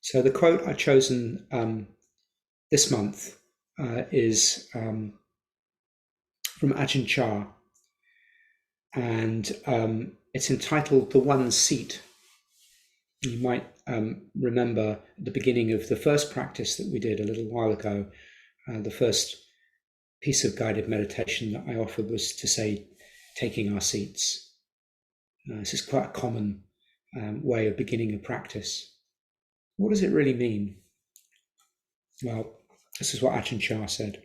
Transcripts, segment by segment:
So the quote I've chosen this month is from Ajahn Chah, and it's entitled "The One Seat." You might remember at the beginning of the first practice that we did a little while ago, the first piece of guided meditation that I offered was to say, taking our seats. This is quite a common way of beginning a practice. What does it really mean? Well, this is what Ajahn Chah said.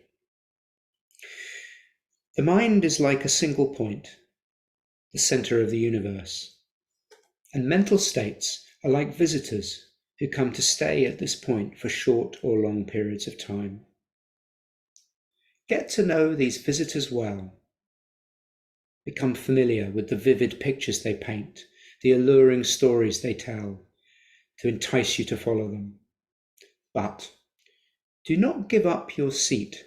The mind is like a single point, the center of the universe, and mental states are like visitors who come to stay at this point for short or long periods of time. Get to know these visitors well. Become familiar with the vivid pictures they paint, the alluring stories they tell, to entice you to follow them. But do not give up your seat.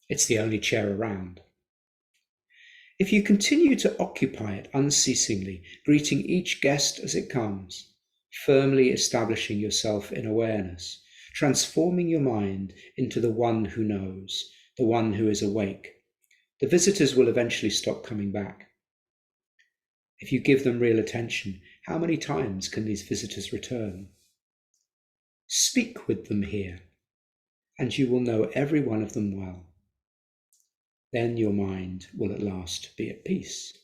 It's the only chair around. If you continue to occupy it unceasingly, greeting each guest as it comes, firmly establishing yourself in awareness, transforming your mind into the one who knows, the one who is awake, the visitors will eventually stop coming back. If you give them real attention, how many times can these visitors return? Speak with them here, and you will know every one of them well. Then your mind will at last be at peace.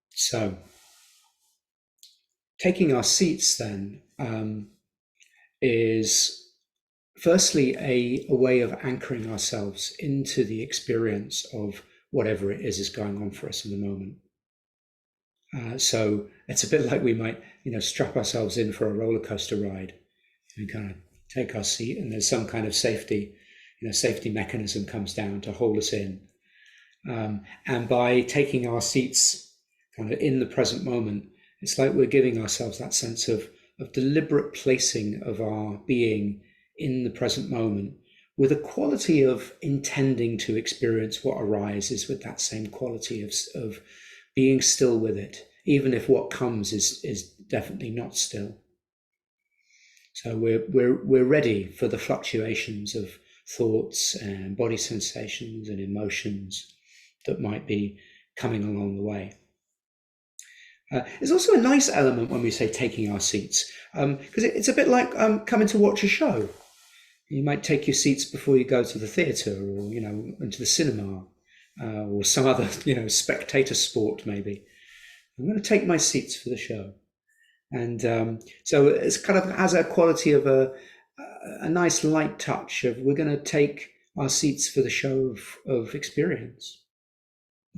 So, taking our seats then is firstly a way of anchoring ourselves into the experience of whatever it is going on for us in the moment. So it's a bit like we might, strap ourselves in for a roller coaster ride and kind of take our seat, and there's some kind of safety mechanism comes down to hold us in. And by taking our seats kind of in the present moment, it's like we're giving ourselves that sense of deliberate placing of our being in the present moment, with a quality of intending to experience what arises with that same quality of being still with it, even if what comes is definitely not still. So we're ready for the fluctuations of thoughts and body sensations and emotions that might be coming along the way. There's also a nice element when we say taking our seats, because it's a bit like coming to watch a show. You might take your seats before you go to the theatre, or into the cinema, or some other spectator sport maybe. I'm going to take my seats for the show, and so it's kind of has a quality of a nice light touch of we're going to take our seats for the show of experience,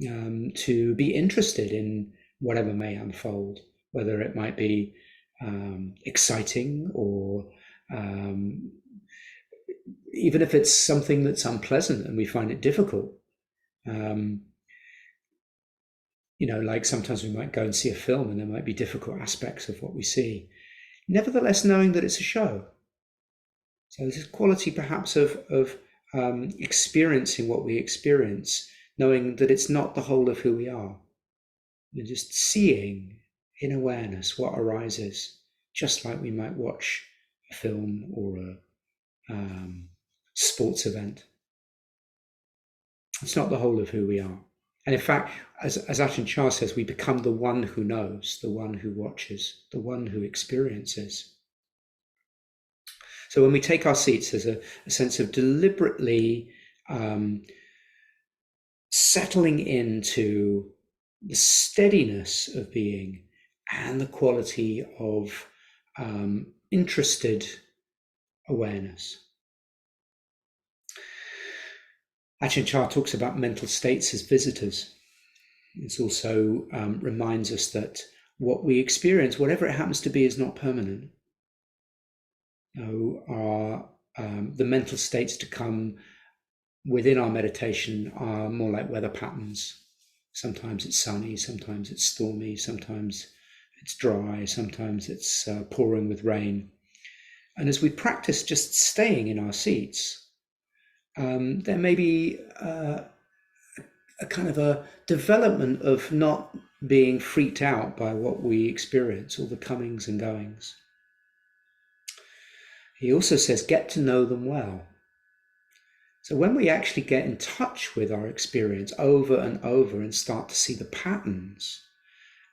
to be interested in whatever may unfold, whether it might be exciting or even if it's something that's unpleasant and we find it difficult. Like sometimes we might go and see a film and there might be difficult aspects of what we see. Nevertheless, knowing that it's a show. So there's a quality perhaps of experiencing what we experience, knowing that it's not the whole of who we are. We're just seeing in awareness what arises, just like we might watch a film or a sports event. It's not the whole of who we are. And in fact, as Ajahn Chah says, we become the one who knows, the one who watches, the one who experiences. So when we take our seats, there's a sense of deliberately settling into the steadiness of being and the quality of interested awareness. Ajahn Chah talks about mental states as visitors. It also reminds us that what we experience, whatever it happens to be, is not permanent. The mental states to come within our meditation are more like weather patterns. Sometimes it's sunny, sometimes it's stormy, sometimes it's dry, sometimes it's pouring with rain. And as we practice just staying in our seats, there may be a kind of a development of not being freaked out by what we experience, all the comings and goings. He also says, get to know them well. So when we actually get in touch with our experience over and over and start to see the patterns,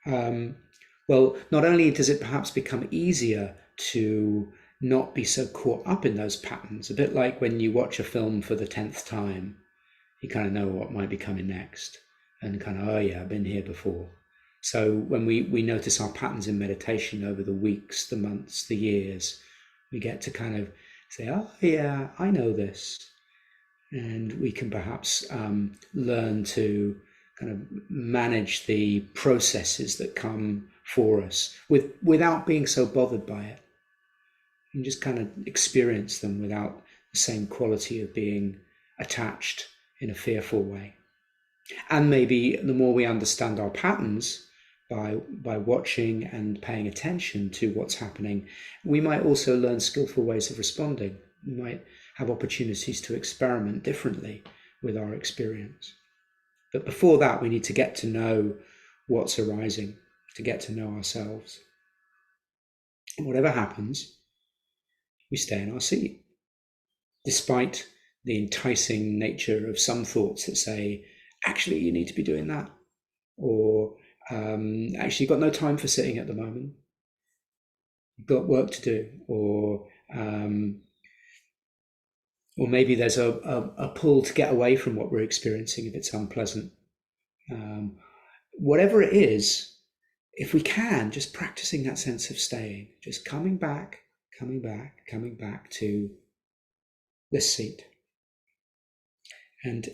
well, not only does it perhaps become easier to not be so caught up in those patterns, a bit like when you watch a film for the 10th time, you kind of know what might be coming next and kind of, oh yeah, I've been here before. So when we notice our patterns in meditation over the weeks, the months, the years, we get to kind of say, oh yeah, I know this. And we can perhaps learn to kind of manage the processes that come for us without being so bothered by it, and just kind of experience them without the same quality of being attached in a fearful way. And maybe the more we understand our patterns by watching and paying attention to what's happening, we might also learn skillful ways of responding. We might have opportunities to experiment differently with our experience. But before that, we need to get to know what's arising, to get to know ourselves. And whatever happens, we stay in our seat, despite the enticing nature of some thoughts that say, actually, you need to be doing that. Or actually, you've got no time for sitting at the moment. You've got work to do. Or maybe there's a pull to get away from what we're experiencing if it's unpleasant. Whatever it is, if we can, just practicing that sense of staying, just coming back to this seat. And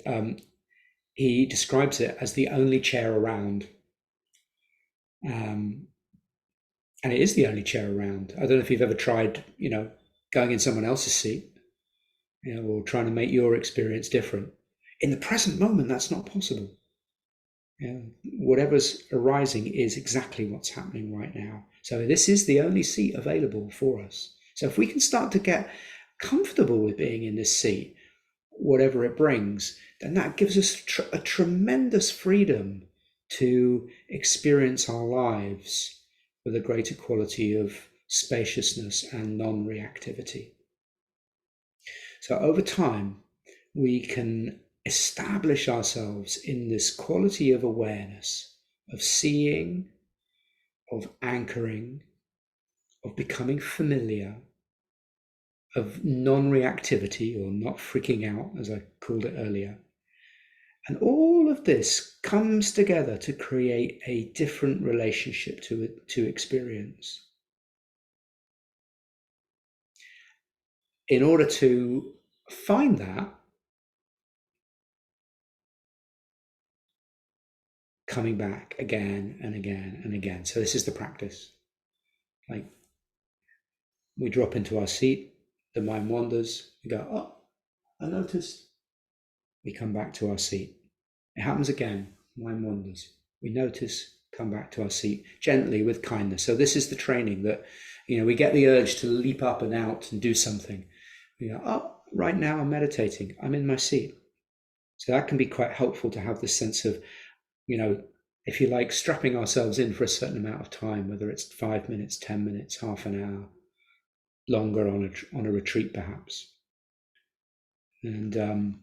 he describes it as the only chair around. And it is the only chair around. I don't know if you've ever tried, going in someone else's seat, or trying to make your experience different. In the present moment, that's not possible. Whatever's arising is exactly what's happening right now. So this is the only seat available for us. So if we can start to get comfortable with being in this seat, whatever it brings, then that gives us a tremendous freedom to experience our lives with a greater quality of spaciousness and non-reactivity. So over time, we can establish ourselves in this quality of awareness, of seeing, of anchoring, of becoming familiar, of non-reactivity or not freaking out, as I called it earlier. And all of this comes together to create a different relationship to experience. In order to find that, coming back again and again and again. So this is the practice. Like, we drop into our seat, the mind wanders, we go, oh, I noticed. We come back to our seat. It happens again, mind wanders. We notice, come back to our seat, gently with kindness. So this is the training that, we get the urge to leap up and out and do something. We go, oh, right now I'm meditating, I'm in my seat. So that can be quite helpful to have this sense of, if you like, strapping ourselves in for a certain amount of time, whether it's 5 minutes, 10 minutes, half an hour, longer on a retreat perhaps. And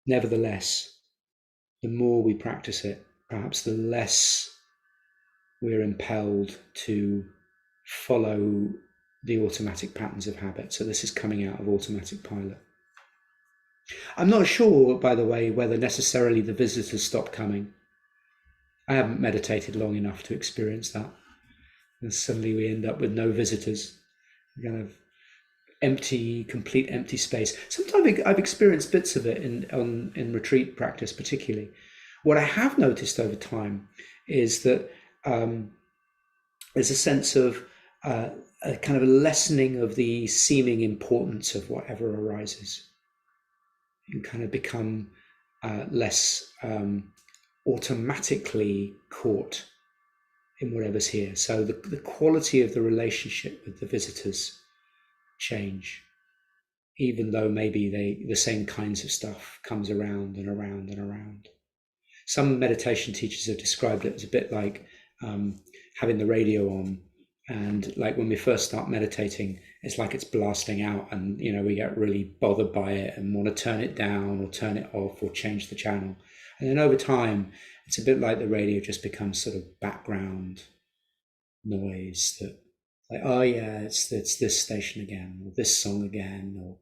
nevertheless, the more we practice it, perhaps the less we're impelled to follow the automatic patterns of habit. So this is coming out of automatic pilot. I'm not sure, by the way, whether necessarily the visitors stop coming. I haven't meditated long enough to experience that. And suddenly we end up with no visitors, kind of complete empty space. Sometimes I've experienced bits of it in retreat practice, particularly. What I have noticed over time is that there's a sense of a kind of a lessening of the seeming importance of whatever arises. You kind of become less automatically caught in whatever's here. So the quality of the relationship with the visitors change, even though maybe the same kinds of stuff comes around and around and around. Some meditation teachers have described it as a bit like having the radio on, and like when we first start meditating, it's like it's blasting out, and we get really bothered by it and want to turn it down or turn it off or change the channel. And then over time, it's a bit like the radio just becomes sort of background noise that, like, oh yeah, it's this station again, or this song again, or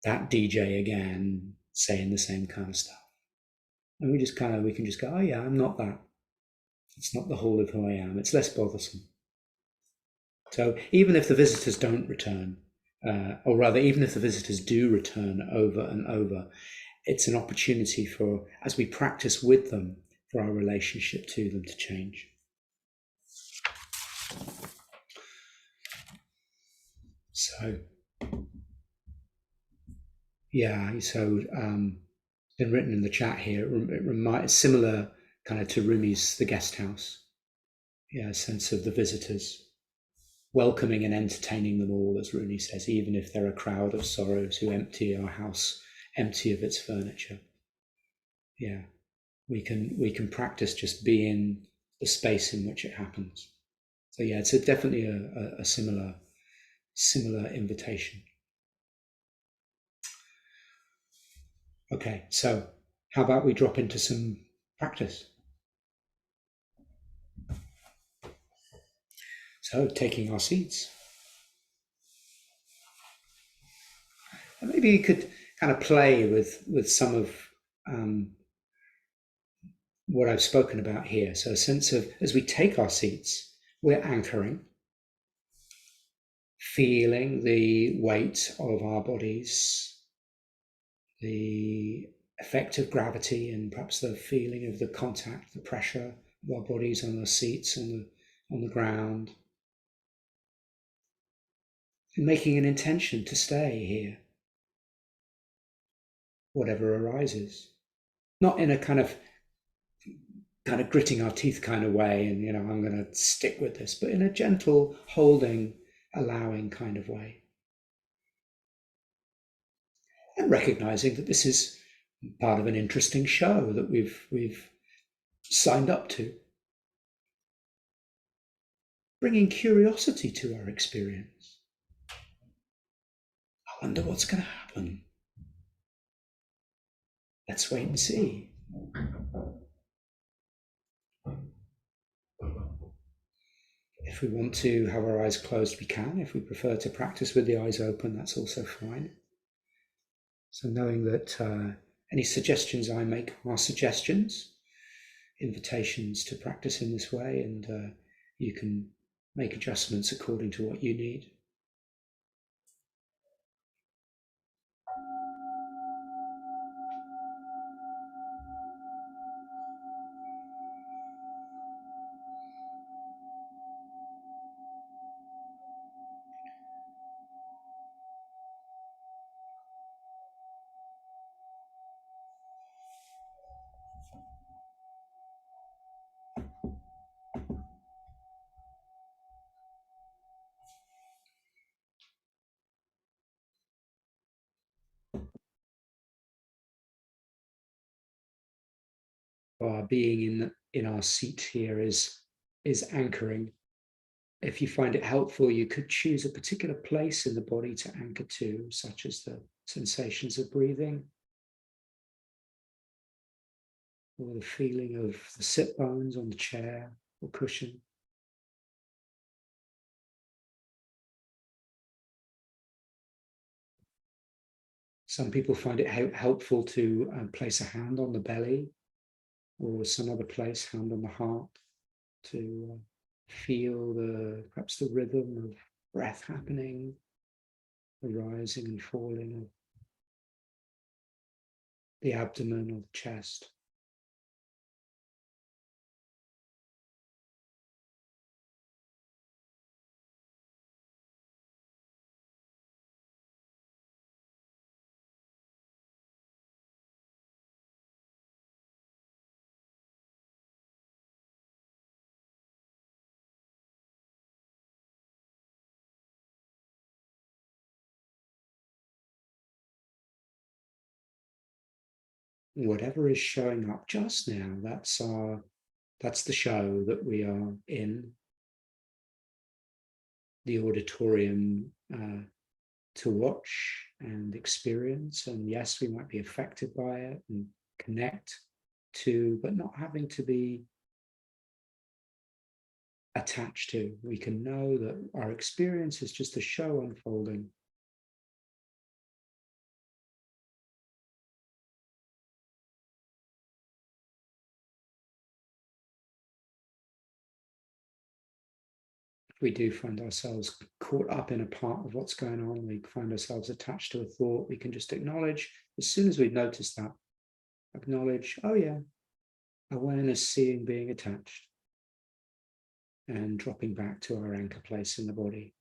that DJ again saying the same kind of stuff. And we can just go, oh yeah, I'm not that. It's not the whole of who I am. It's less bothersome. So even if the visitors don't return, or rather, even if the visitors do return over and over, it's an opportunity for, as we practice with them, for our relationship to them to change. So, yeah, so been written in the chat here. It reminds similar kind of to Rumi's The Guest House. Yeah, a sense of the visitors, welcoming and entertaining them all, as Rumi says, even if they're a crowd of sorrows who empty our house, empty of its furniture. Yeah, we can practice just being the space in which it happens. So yeah, it's definitely a similar invitation. Okay, so how about we drop into some practice? So taking our seats. And maybe you could kind of play with some of what I've spoken about here. So a sense of, as we take our seats, we're anchoring, feeling the weight of our bodies, the effect of gravity, and perhaps the feeling of the contact, the pressure of our bodies on the seats, on the ground, and making an intention to stay here, whatever arises. Not in a kind of gritting our teeth kind of way, and I'm going to stick with this, but in a gentle, holding, allowing kind of way. And recognizing that this is part of an interesting show that we've signed up to, bringing curiosity to our experience. I wonder what's going to happen. Let's wait and see. If we want to have our eyes closed, we can. If we prefer to practice with the eyes open, that's also fine. So knowing that any suggestions I make are suggestions, invitations to practice in this way, and you can make adjustments according to what you need. Our being in our seat here is anchoring. If you find it helpful, you could choose a particular place in the body to anchor to, such as the sensations of breathing, or the feeling of the sit bones on the chair or cushion. Some people find it helpful to place a hand on the belly, or some other place, hand on the heart, to feel perhaps the rhythm of breath happening, the rising and falling of the abdomen or the chest. whatever is showing up just now, that's the show that we are in, the auditorium to watch and experience. And yes, we might be affected by it and connect to, but not having to be attached to. We can know that our experience is just a show unfolding. If we do find ourselves caught up in a part of what's going on, we find ourselves attached to a thought, we can just acknowledge, as soon as we notice that, acknowledge, oh yeah, awareness, seeing, being attached, and dropping back to our anchor place in the body.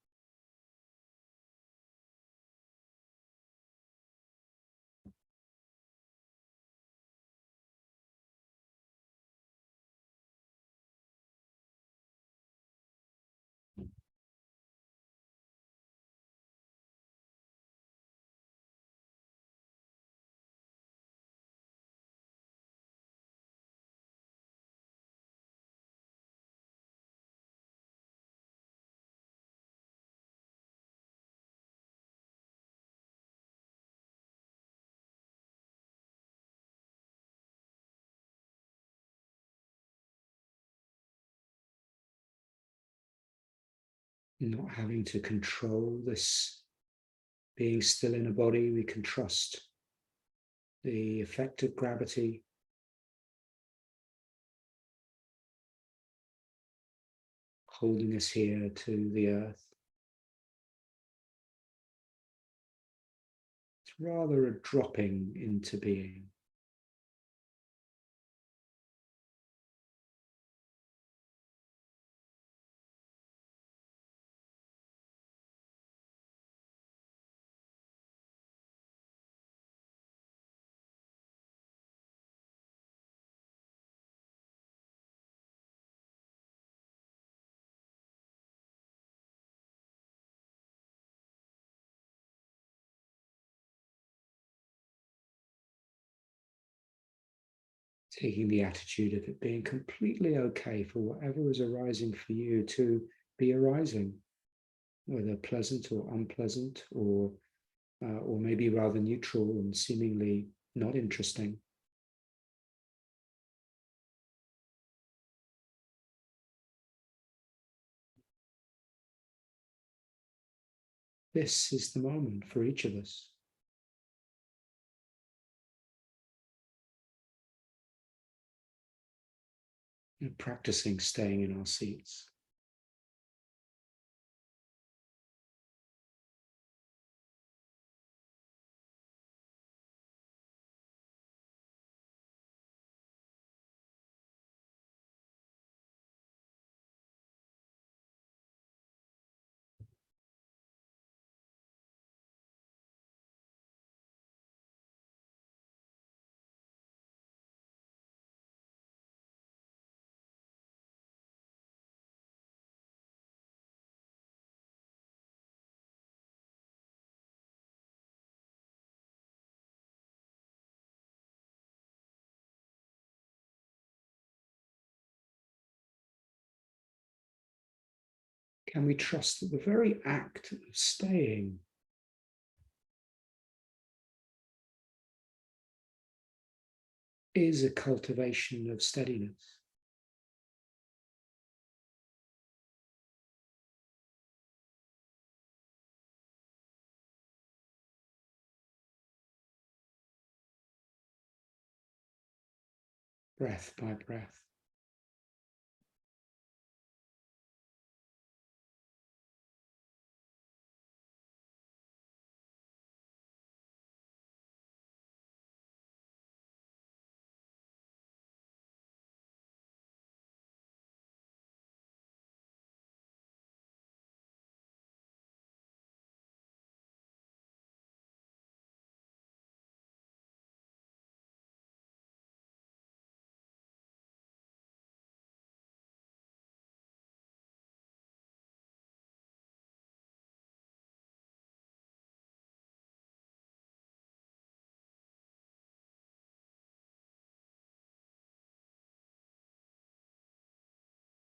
Not having to control this being still in a body, we can trust the effect of gravity holding us here to the earth. It's rather a dropping into being. Taking the attitude of it being completely okay for whatever is arising for you to be arising, whether pleasant or unpleasant, or maybe rather neutral and seemingly not interesting. This is the moment for each of us. And practicing staying in our seats. Can we trust that the very act of staying is a cultivation of steadiness? Breath by breath.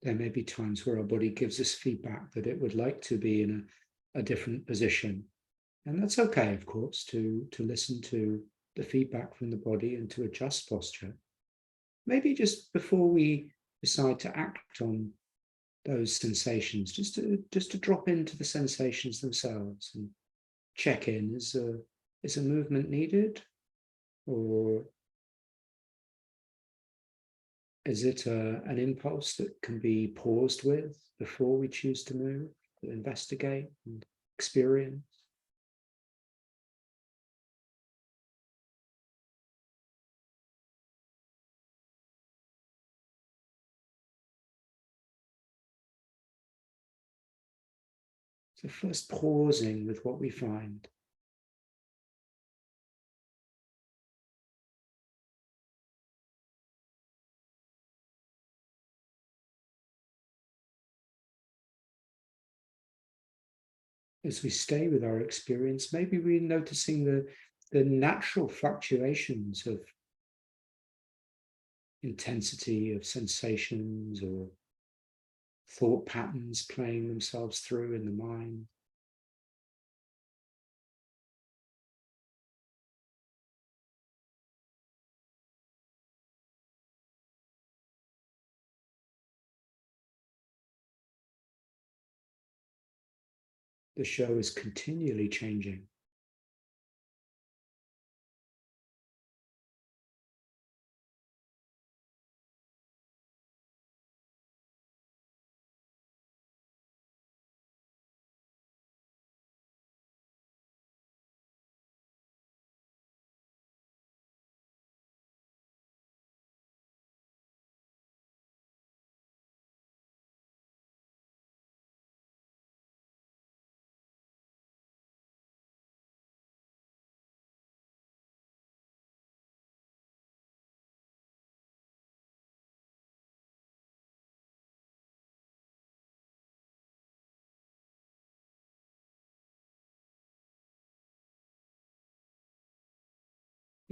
there may be times where our body gives us feedback that it would like to be in a different position. And that's okay, of course, to listen to the feedback from the body and to adjust posture. Maybe just before we decide to act on those sensations, just to drop into the sensations themselves and check in. Is a movement needed, or is it an impulse that can be paused with before we choose to move, to investigate and experience? So first pausing with what we find. As we stay with our experience, maybe we're noticing the natural fluctuations of intensity of sensations or thought patterns playing themselves through in the mind. The show is continually changing.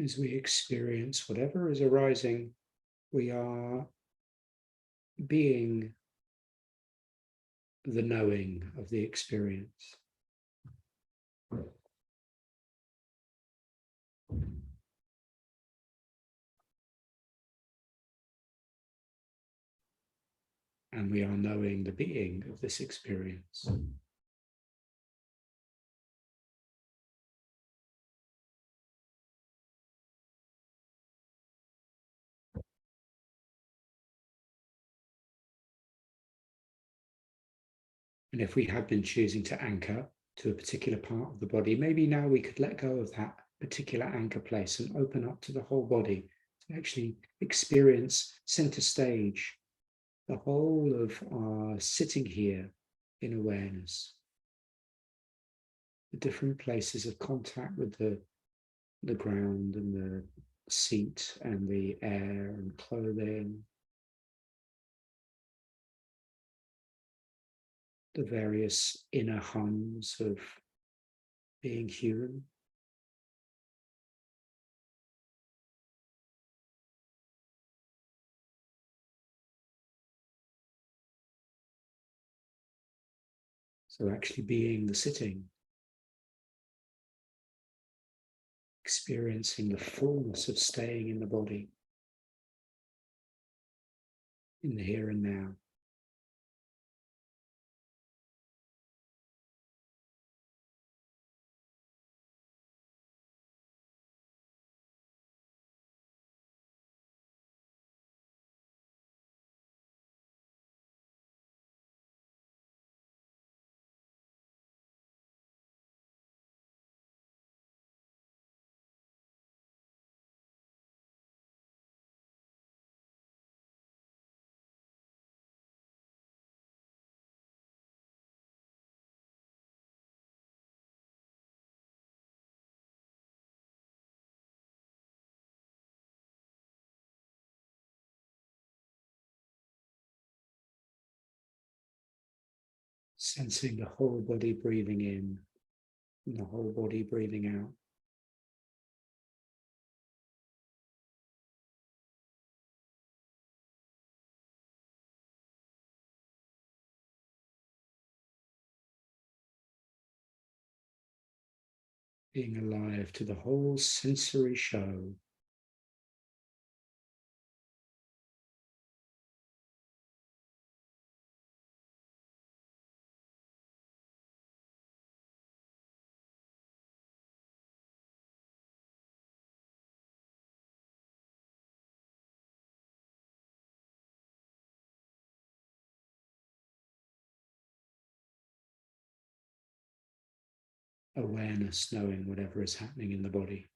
As we experience whatever is arising, we are being the knowing of the experience. And we are knowing the being of this experience. And if we have been choosing to anchor to a particular part of the body, maybe now we could let go of that particular anchor place and open up to the whole body to actually experience center stage, the whole of our sitting here in awareness, the different places of contact with the ground and the seat and the air and clothing, the various inner hums of being human. So actually being the sitting, experiencing the fullness of staying in the body, in the here and now. Sensing the whole body breathing in and the whole body breathing out. being alive to the whole sensory show. Awareness, knowing whatever is happening in the body.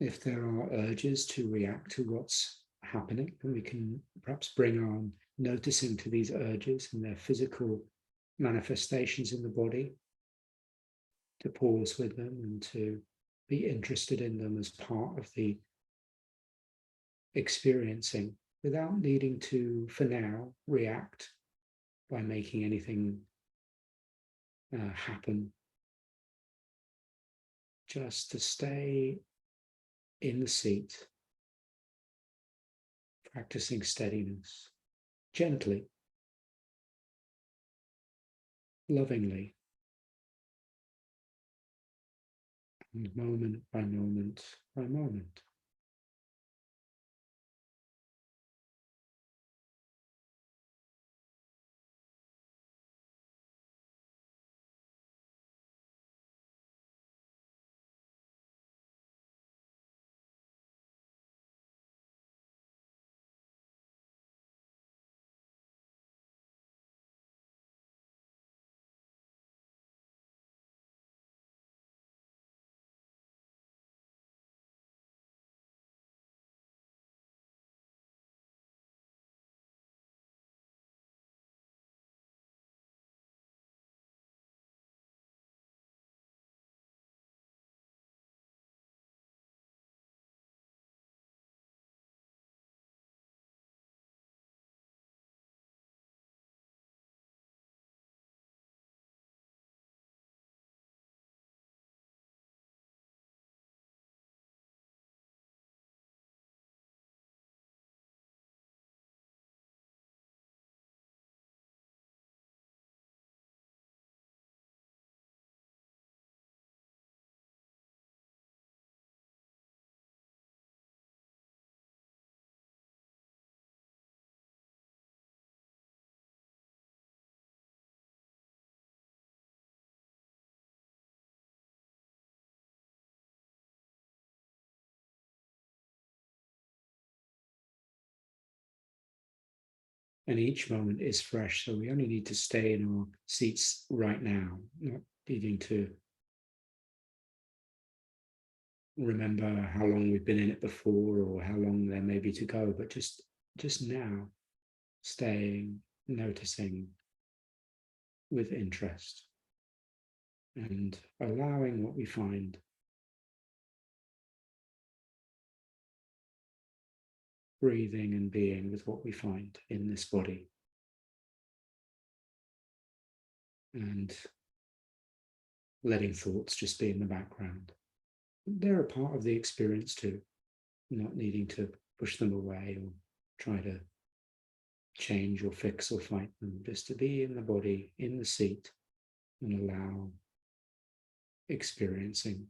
If there are urges to react to what's happening, then we can perhaps bring on noticing to these urges and their physical manifestations in the body, to pause with them and to be interested in them as part of the experiencing without needing to, for now, react by making anything happen. Just to stay in the seat, practicing steadiness, gently, lovingly, and moment by moment by moment. And each moment is fresh, so we only need to stay in our seats right now, not needing to remember how long we've been in it before or how long there may be to go, but just now, staying, noticing with interest and allowing what we find, breathing and being with what we find in this body, and letting thoughts just be in the background. They're a part of the experience too, not needing to push them away or try to change or fix or fight them, just to be in the body, in the seat, and allow experiencing.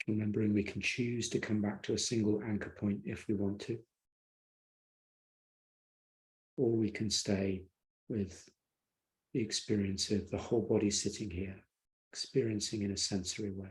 Remembering we can choose to come back to a single anchor point if we want to, or we can stay with the experience of the whole body sitting here, experiencing in a sensory way.